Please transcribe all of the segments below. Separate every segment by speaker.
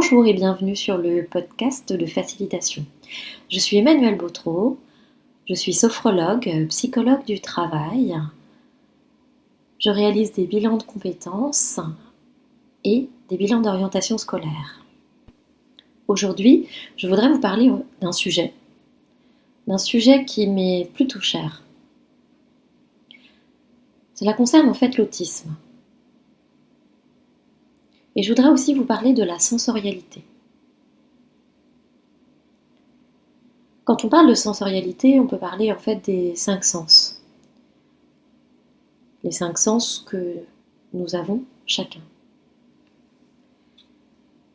Speaker 1: Bonjour et bienvenue sur le podcast de facilitation. Je suis Emmanuelle Bautreau, je suis sophrologue, psychologue du travail. Je réalise des bilans de compétences et des bilans d'orientation scolaire. Aujourd'hui, je voudrais vous parler d'un sujet qui m'est plutôt cher. Cela concerne en fait l'autisme. Et je voudrais aussi vous parler de la sensorialité. Quand on parle de sensorialité, on peut parler en fait des 5 sens. Les 5 sens que nous avons chacun.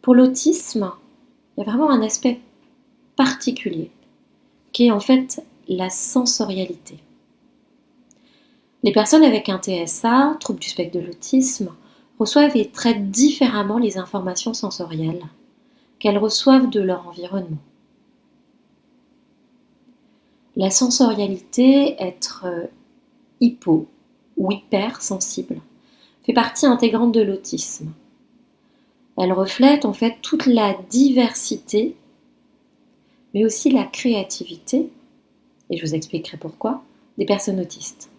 Speaker 1: Pour l'autisme, il y a vraiment un aspect particulier qui est en fait la sensorialité. Les personnes avec un TSA, trouble du spectre de l'autisme, reçoivent et traitent différemment les informations sensorielles qu'elles reçoivent de leur environnement. La sensorialité, être hypo ou hypersensible, fait partie intégrante de l'autisme. Elle reflète en fait toute la diversité, mais aussi la créativité, et je vous expliquerai pourquoi, des personnes autistes.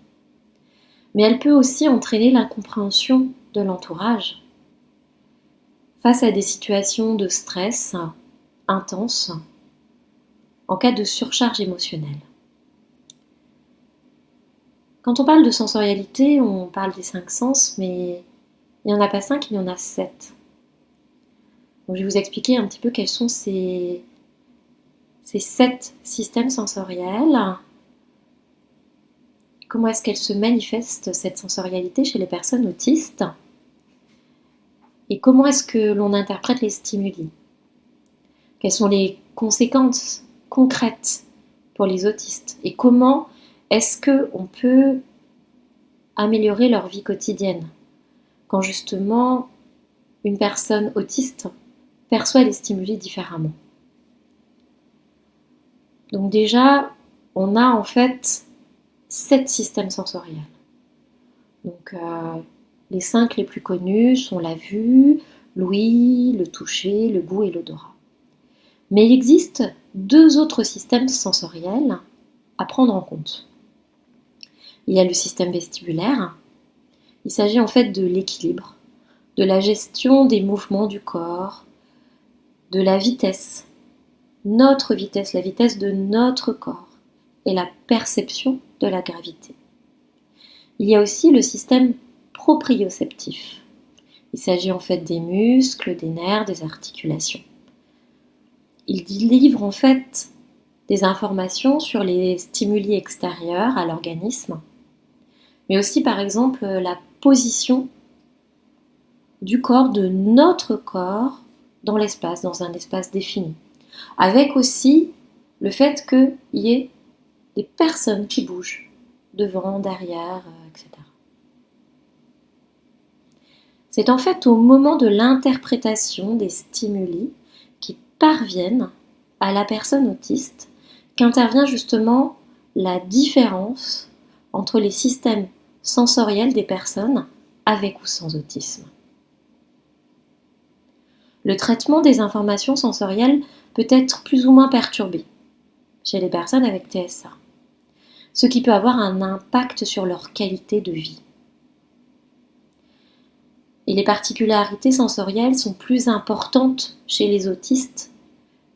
Speaker 1: Mais elle peut aussi entraîner l'incompréhension de l'entourage face à des situations de stress intense en cas de surcharge émotionnelle. Quand on parle de sensorialité, on parle des 5 sens, mais il n'y en a pas 5, il y en a 7. Donc, je vais vous expliquer un petit peu quels sont ces 7 systèmes sensoriels. Comment est-ce qu'elle se manifeste, cette sensorialité, chez les personnes autistes? Et comment est-ce que l'on interprète les stimuli? Quelles sont les conséquences concrètes pour les autistes? Et comment est-ce qu'on peut améliorer leur vie quotidienne quand justement une personne autiste perçoit les stimuli différemment? Donc déjà, on a en fait 7 systèmes sensoriels. Donc les 5 les plus connus sont la vue, l'ouïe, le toucher, le goût et l'odorat. Mais il existe 2 autres systèmes sensoriels à prendre en compte. Il y a le système vestibulaire. Il s'agit en fait de l'équilibre, de la gestion des mouvements du corps, de la vitesse, notre vitesse, la vitesse de notre corps et la perception de la gravité. Il y a aussi le système proprioceptif. Il s'agit en fait des muscles, des nerfs, des articulations. Il délivre en fait des informations sur les stimuli extérieurs à l'organisme, mais aussi par exemple la position du corps, de notre corps dans l'espace, dans un espace défini, avec aussi le fait qu'il y ait des personnes qui bougent devant, derrière, etc. C'est en fait au moment de l'interprétation des stimuli qui parviennent à la personne autiste qu'intervient justement la différence entre les systèmes sensoriels des personnes avec ou sans autisme. Le traitement des informations sensorielles peut être plus ou moins perturbé chez les personnes avec TSA, ce qui peut avoir un impact sur leur qualité de vie. Et les particularités sensorielles sont plus importantes chez les autistes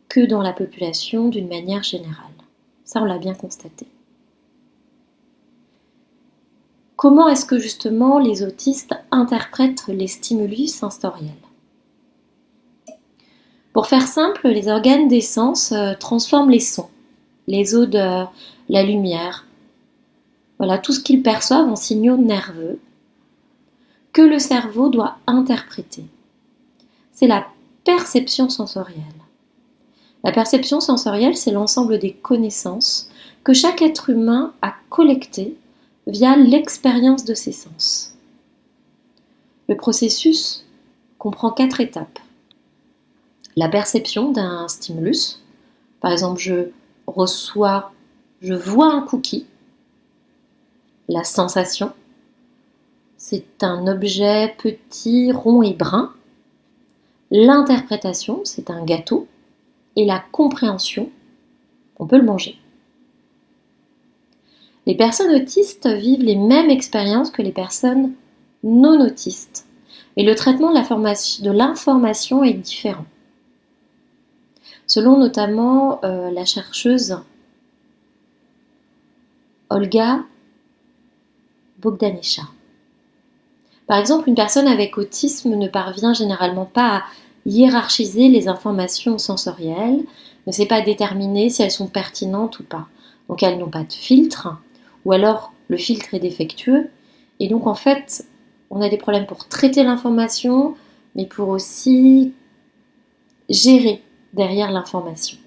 Speaker 1: que dans la population d'une manière générale. Ça, on l'a bien constaté. Comment est-ce que justement les autistes interprètent les stimuli sensoriels? Pour faire simple, les organes des sens transforment les sons, les odeurs, la lumière, voilà, tout ce qu'ils perçoivent en signaux nerveux que le cerveau doit interpréter. C'est la perception sensorielle. La perception sensorielle, c'est l'ensemble des connaissances que chaque être humain a collectées via l'expérience de ses sens. Le processus comprend 4 étapes. La perception d'un stimulus, par exemple je vois un cookie, la sensation, c'est un objet petit, rond et brun. L'interprétation, c'est un gâteau, et la compréhension, on peut le manger. Les personnes autistes vivent les mêmes expériences que les personnes non autistes, et le traitement de l'information est différent. Selon notamment la chercheuse Olga Bogdanecha. Par exemple, une personne avec autisme ne parvient généralement pas à hiérarchiser les informations sensorielles, ne sait pas déterminer si elles sont pertinentes ou pas. Donc elles n'ont pas de filtre, ou alors le filtre est défectueux. Et donc en fait, on a des problèmes pour traiter l'information, mais pour aussi gérer derrière l'information.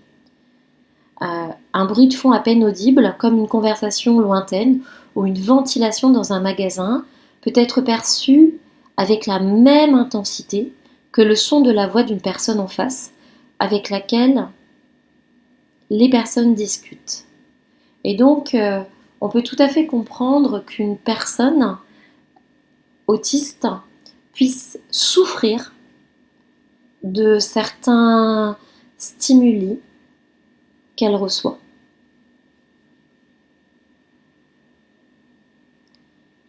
Speaker 1: Un bruit de fond à peine audible, comme une conversation lointaine ou une ventilation dans un magasin, peut être perçu avec la même intensité que le son de la voix d'une personne en face avec laquelle les personnes discutent. Et donc, on peut tout à fait comprendre qu'une personne autiste puisse souffrir de certains stimuli qu'elle reçoit.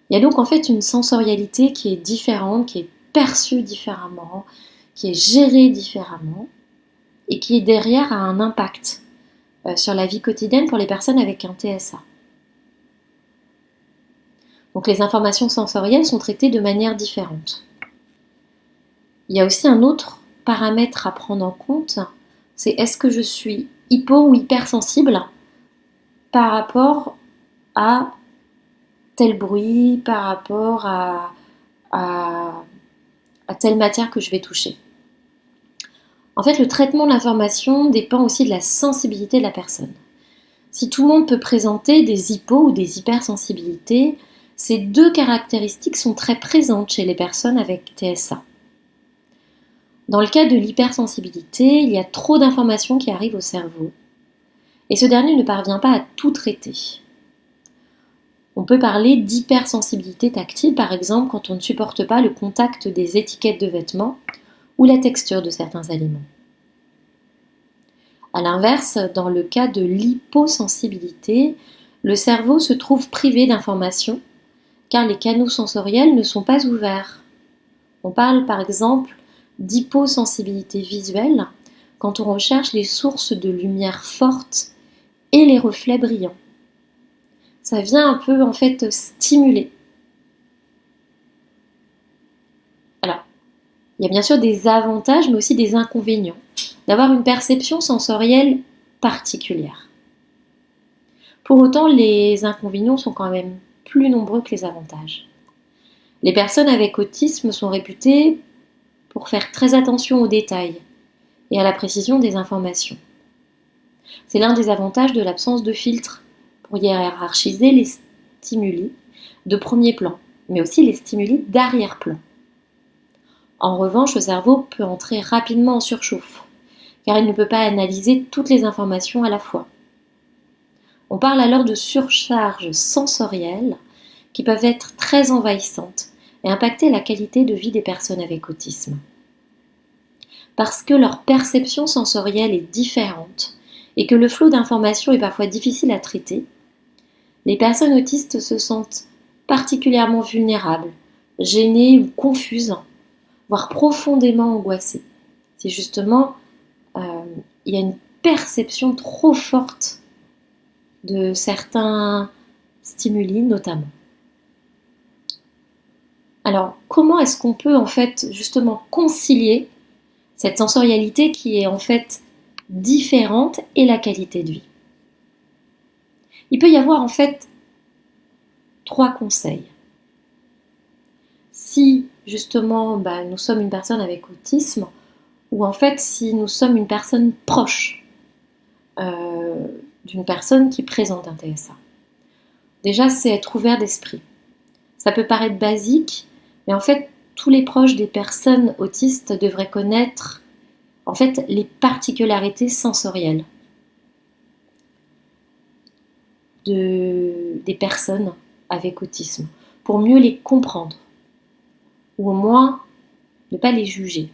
Speaker 1: Il y a donc en fait une sensorialité qui est différente, qui est perçue différemment, qui est gérée différemment et qui derrière a un impact sur la vie quotidienne pour les personnes avec un TSA. Donc les informations sensorielles sont traitées de manière différente. Il y a aussi un autre paramètre à prendre en compte, c'est est-ce que je suis hypo ou hypersensible par rapport à tel bruit, par rapport à telle matière que je vais toucher. En fait, le traitement de l'information dépend aussi de la sensibilité de la personne. Si tout le monde peut présenter des hypos ou des hypersensibilités, ces deux caractéristiques sont très présentes chez les personnes avec TSA. Dans le cas de l'hypersensibilité, il y a trop d'informations qui arrivent au cerveau et ce dernier ne parvient pas à tout traiter. On peut parler d'hypersensibilité tactile, par exemple, quand on ne supporte pas le contact des étiquettes de vêtements ou la texture de certains aliments. A l'inverse, dans le cas de l'hyposensibilité, le cerveau se trouve privé d'informations car les canaux sensoriels ne sont pas ouverts. On parle par exemple d'hyposensibilité visuelle quand on recherche les sources de lumière forte et les reflets brillants. Ça vient un peu en fait stimuler. Alors, il y a bien sûr des avantages mais aussi des inconvénients d'avoir une perception sensorielle particulière. Pour autant, les inconvénients sont quand même plus nombreux que les avantages. Les personnes avec autisme sont réputées pour faire très attention aux détails et à la précision des informations. C'est l'un des avantages de l'absence de filtre pour hiérarchiser les stimuli de premier plan, mais aussi les stimuli d'arrière-plan. En revanche, le cerveau peut entrer rapidement en surchauffe, car il ne peut pas analyser toutes les informations à la fois. On parle alors de surcharges sensorielles qui peuvent être très envahissantes et impacter la qualité de vie des personnes avec autisme. Parce que leur perception sensorielle est différente et que le flot d'informations est parfois difficile à traiter, les personnes autistes se sentent particulièrement vulnérables, gênées ou confuses, voire profondément angoissées. C'est justement, il y a une perception trop forte de certains stimuli notamment. Alors, comment est-ce qu'on peut en fait justement concilier cette sensorialité qui est en fait différente et la qualité de vie? Il peut y avoir en fait 3 conseils. Si justement nous sommes une personne avec autisme, ou en fait si nous sommes une personne proche d'une personne qui présente un TSA. Déjà, c'est être ouvert d'esprit. Ça peut paraître basique, mais en fait, tous les proches des personnes autistes devraient connaître en fait les particularités sensorielles des personnes avec autisme, pour mieux les comprendre, ou au moins ne pas les juger.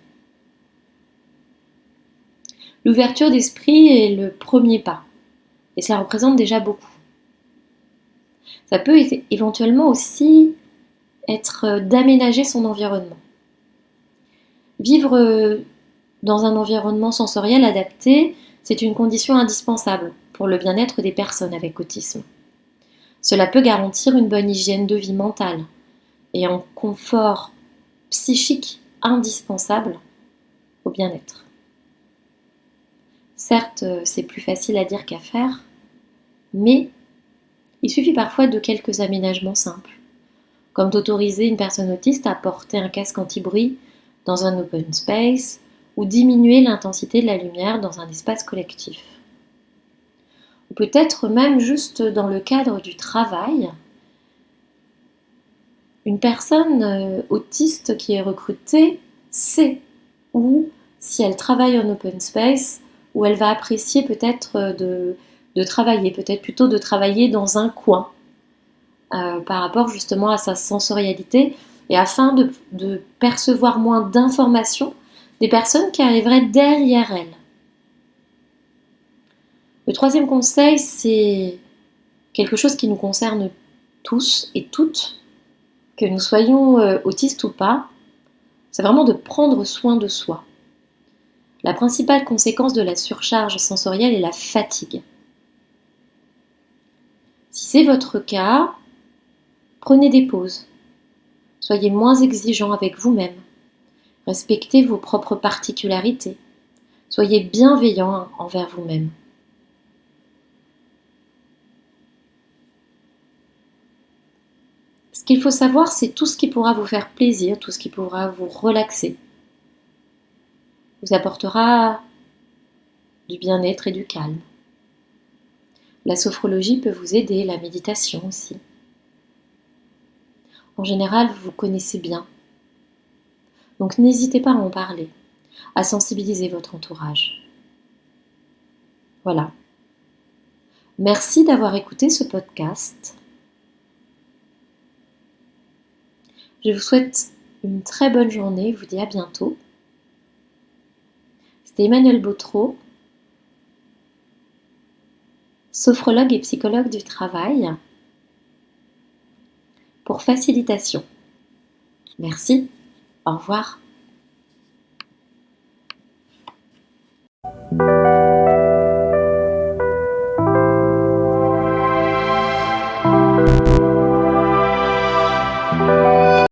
Speaker 1: L'ouverture d'esprit est le premier pas, et ça représente déjà beaucoup. Ça peut éventuellement aussi être d'aménager son environnement. Vivre dans un environnement sensoriel adapté, c'est une condition indispensable pour le bien-être des personnes avec autisme. Cela peut garantir une bonne hygiène de vie mentale et un confort psychique indispensable au bien-être. Certes, c'est plus facile à dire qu'à faire, mais il suffit parfois de quelques aménagements simples, comme d'autoriser une personne autiste à porter un casque anti-bruit dans un open space ou diminuer l'intensité de la lumière dans un espace collectif. Ou peut-être même juste dans le cadre du travail, une personne autiste qui est recrutée sait où, si elle travaille en open space, où elle va apprécier peut-être de travailler, peut-être plutôt de travailler dans un coin par rapport justement à sa sensorialité et afin de percevoir moins d'informations des personnes qui arriveraient derrière elle. Le troisième conseil, c'est quelque chose qui nous concerne tous et toutes, que nous soyons autistes ou pas, c'est vraiment de prendre soin de soi. La principale conséquence de la surcharge sensorielle est la fatigue. Si c'est votre cas, prenez des pauses. Soyez moins exigeant avec vous-même. Respectez vos propres particularités. Soyez bienveillant envers vous-même. Ce qu'il faut savoir, c'est tout ce qui pourra vous faire plaisir, tout ce qui pourra vous relaxer, vous apportera du bien-être et du calme. La sophrologie peut vous aider, la méditation aussi. En général, vous vous connaissez bien. Donc n'hésitez pas à en parler, à sensibiliser votre entourage. Voilà. Merci d'avoir écouté ce podcast. Je vous souhaite une très bonne journée, je vous dis à bientôt. C'était Emmanuelle Bautreau, sophrologue et psychologue du travail, pour facilitation. Merci, au revoir.